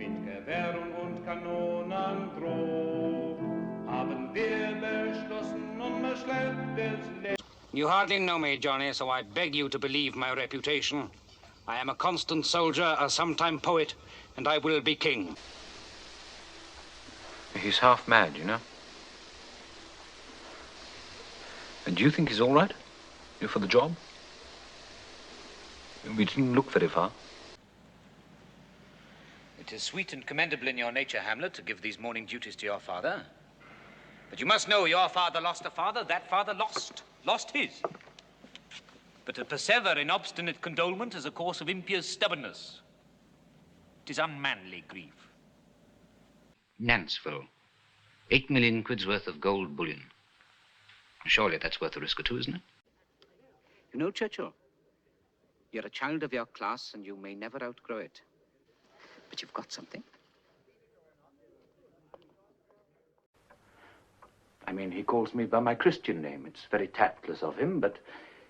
Mit Gewehren und Kanonen droht, haben wir beschlossen und man schleppt es. You hardly know me, Johnny, so I beg you to believe my reputation. I am a constant soldier, a sometime poet, and I will be king. He's half mad, you know. And do you think he's all right? You for the job? We didn't look very far. It is sweet and commendable in your nature, Hamlet, to give these morning duties to your father. But you must know your father lost a father, that father lost his. But to persever in obstinate condolement is a course of impious stubbornness. It is unmanly grief. Nanceville. 8 million quid's worth of gold bullion. Surely that's worth a risk or two, isn't it? You know, Churchill, you're a child of your class and you may never outgrow it. But you've got something. I mean, he calls me by my Christian name. It's very tactless of him, but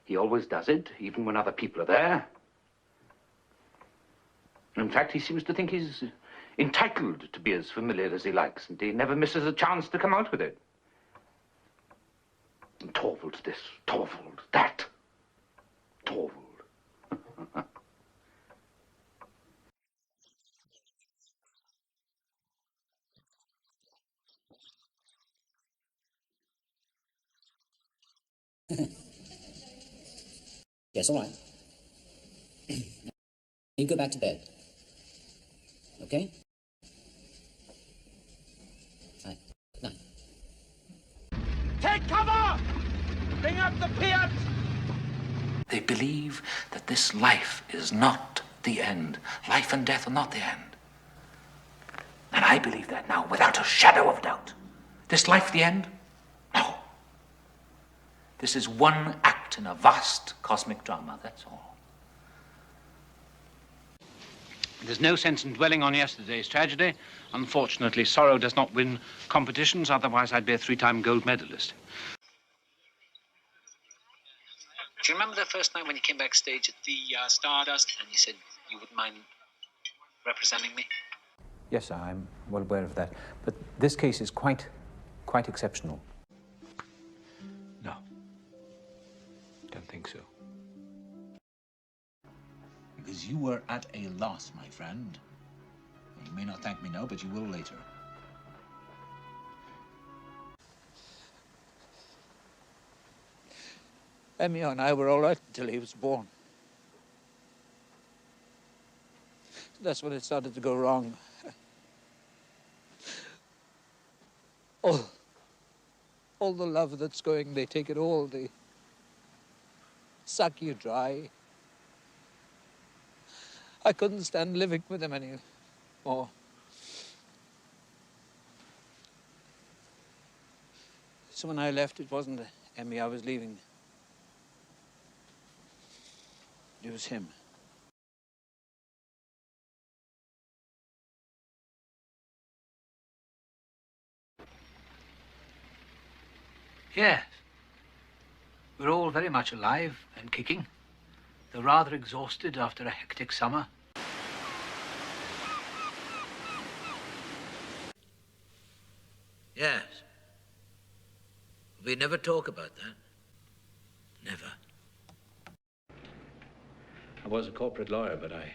he always does it, even when other people are there. In fact, he seems to think he's entitled to be as familiar as he likes, and he never misses a chance to come out with it. And Torvald this, Torvald that. Torvald. Yes, all right. You go back to bed. Okay? All right. Good night. Take cover! Bring up the piat! They believe that this life is not the end. Life and death are not the end. And I believe that now without a shadow of doubt. This life the end? No. This is one act in a vast cosmic drama, that's all. There's no sense in dwelling on yesterday's tragedy. Unfortunately, sorrow does not win competitions, otherwise I'd be a 3-time gold medalist. Do you remember the first night when you came backstage at the Stardust and you said you wouldn't mind representing me? Yes, I'm well aware of that. But this case is quite exceptional. No. Don't think so. Because you were at a loss, my friend. You may not thank me now, but you will later. Emmy and I were all right until he was born. That's when it started to go wrong. All the love that's going, they take it all. They suck you dry. I couldn't stand living with him anymore. So when I left, it wasn't Emmy I was leaving. It was him. Yes. We're all very much alive and kicking, though rather exhausted after a hectic summer. Yes. We never talk about that. Never. I was a corporate lawyer, but I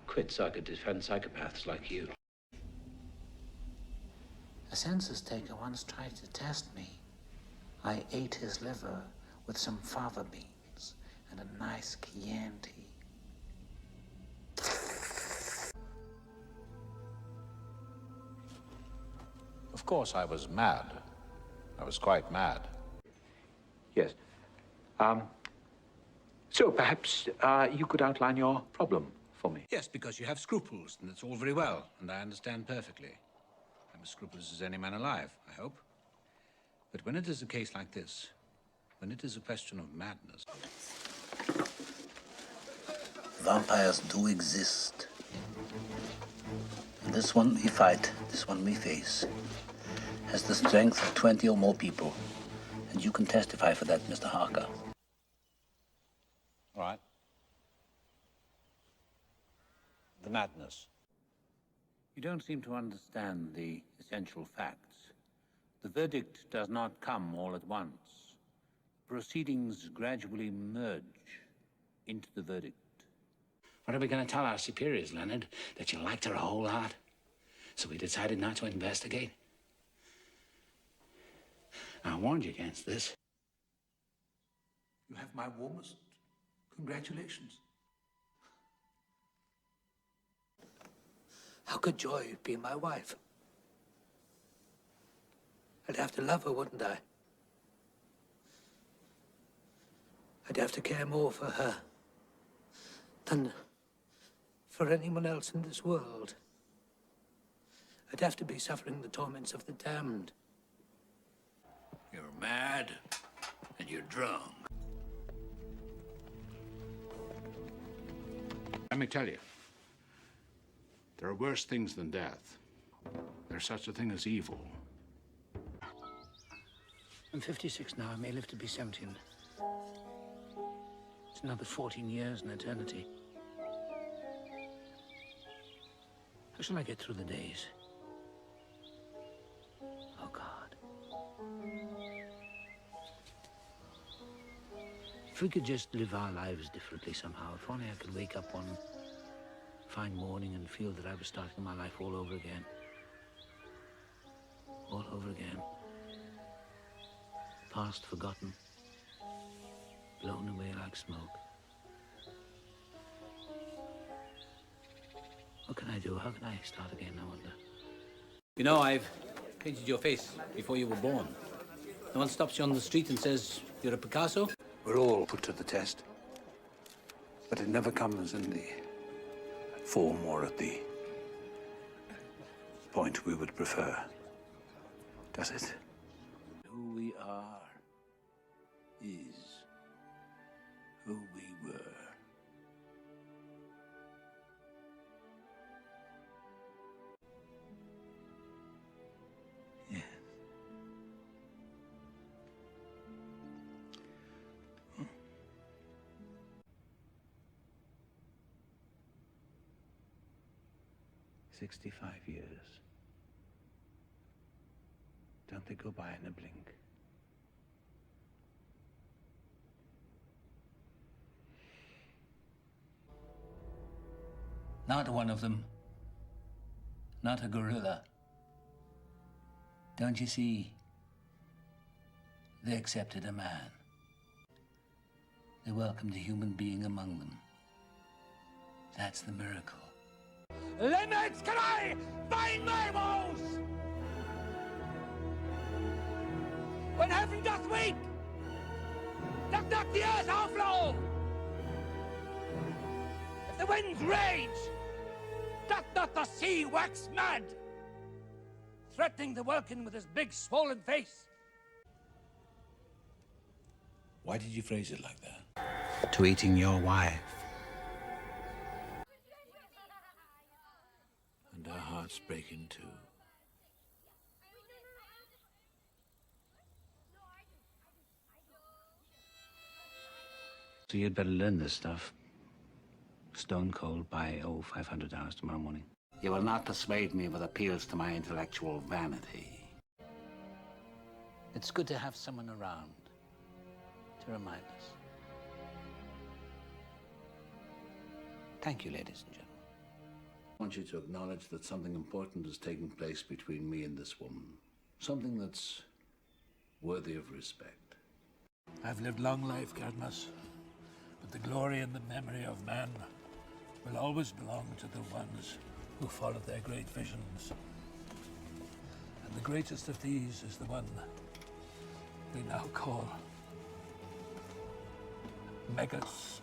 quit so I could defend psychopaths like you. A census taker once tried to test me. I ate his liver with some fava beans and a nice Chianti. Of course, I was mad. I was quite mad. Yes. So perhaps you could outline your problem for me. Yes, because you have scruples, and that's all very well, and I understand perfectly. I'm as scrupulous as any man alive, I hope. But when it is a case like this, when it is a question of madness... Vampires do exist. And this one we fight, this one we face, has the strength of 20 or more people. And you can testify for that, Mr. Harker. All right. The madness. You don't seem to understand the essential facts. The verdict does not come all at once. Proceedings gradually merge into the verdict. What are we going to tell our superiors, Leonard? That you liked her a whole lot? So we decided not to investigate? I warned you against this. You have my warmest congratulations. How could Joy be my wife? I'd have to love her, wouldn't I? I'd have to care more for her than for anyone else in this world. I'd have to be suffering the torments of the damned. You're mad and you're drunk. Let me tell you, there are worse things than death. There's such a thing as evil. I'm 56 now. I may live to be 70. It's another 14 years, an eternity. How shall I get through the days? Oh, God. If we could just live our lives differently somehow, if only I could wake up one fine morning and feel that I was starting my life all over again. All over again. Past forgotten. Blown away like smoke. What can I do? How can I start again, I wonder? You know, I've painted your face before you were born. No one stops you on the street and says you're a Picasso. We're all put to the test. But it never comes in the form or at the point we would prefer. Does it? Who we are is who we were. Yes. 65 years. Don't they go by in a blink? Not one of them. Not a gorilla. Don't you see? They accepted a man. They welcomed a human being among them. That's the miracle. Limits, can I find my woes? When heaven doth weep, doth not the earth outflow? If the winds rage, doth not the sea wax mad, threatening the welkin with his big swollen face? Why did you phrase it like that? To eating your wife. And our hearts break in two. So you'd better learn this stuff. Stone cold by, 500 hours tomorrow morning. You will not persuade me with appeals to my intellectual vanity. It's good to have someone around to remind us. Thank you, ladies and gentlemen. I want you to acknowledge that something important has taken place between me and this woman. Something that's worthy of respect. I've lived long life, Cadmus, but the glory and the memory of man will always belong to the ones who follow their great visions. And the greatest of these is the one we now call Megas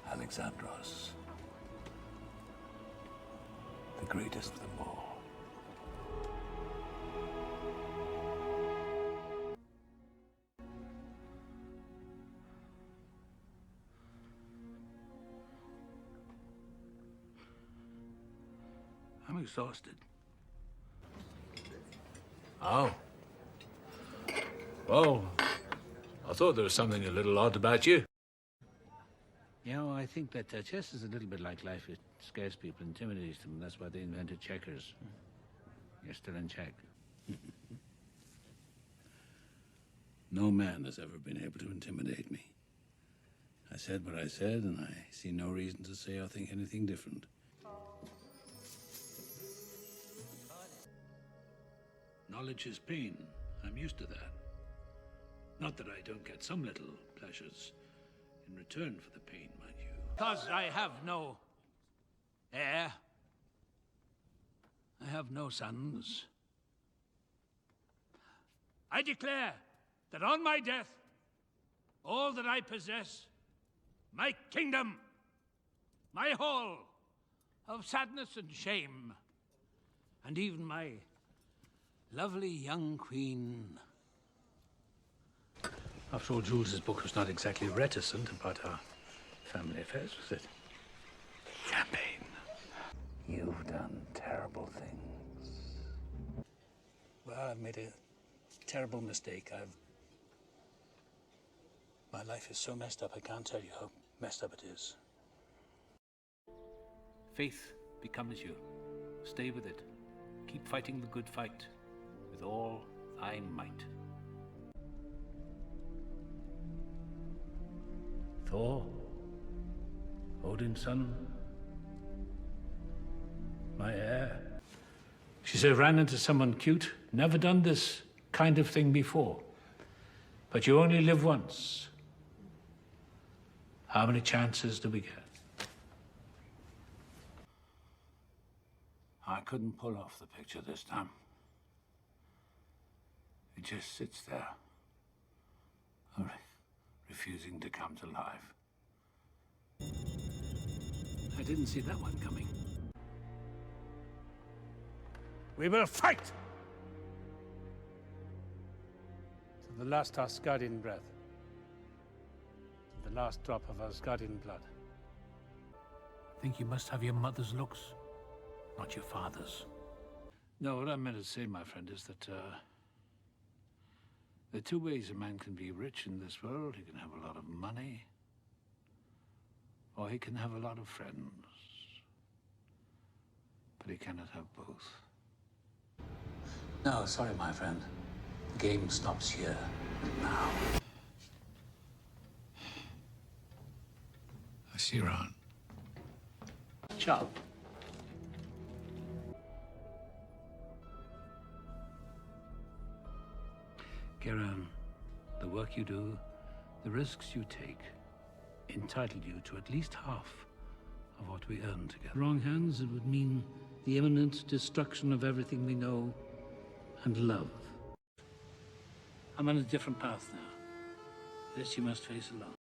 Alexandros, the greatest of them all. I'm exhausted. Oh. Oh. I thought there was something a little odd about you. You know, I I think that chess is a little bit like life. It scares people, intimidates them. That's why they invented checkers. You're still in check. No man has ever been able to intimidate me. I said what I said, and I see no reason to say or think anything different. Knowledge is pain. I'm used to that. Not that I don't get some little pleasures in return for the pain, mind you. Because I have no heir. I have no sons. I declare that on my death, all that I possess, my kingdom, my hall of sadness and shame, and even my lovely young queen. After all, Jules's book was not exactly reticent about our family affairs, was it? Champagne. You've done terrible things. Well, I've made a terrible mistake. My life is so messed up, I can't tell you how messed up it is. Faith becomes you. Stay with it. Keep fighting the good fight with all thy might. Thor, Odin's son, my heir. She said, ran into someone cute, never done this kind of thing before. But you only live once. How many chances do we get? I couldn't pull off the picture this time. It just sits there, refusing to come to life. I didn't see that one coming. We will fight! To the last Asgardian breath. To the last drop of Asgardian blood. I think you must have your mother's looks, not your father's. No, what I meant to say, my friend, is that there are two ways a man can be rich in this world. He can have a lot of money, or he can have a lot of friends. But he cannot have both. No, sorry, my friend. The game stops here, now. I see you around. Ciao. Kiran, the work you do, the risks you take, entitle you to at least half of what we earn together. Wrong hands, it would mean the imminent destruction of everything we know and love. I'm on a different path now. This you must face alone.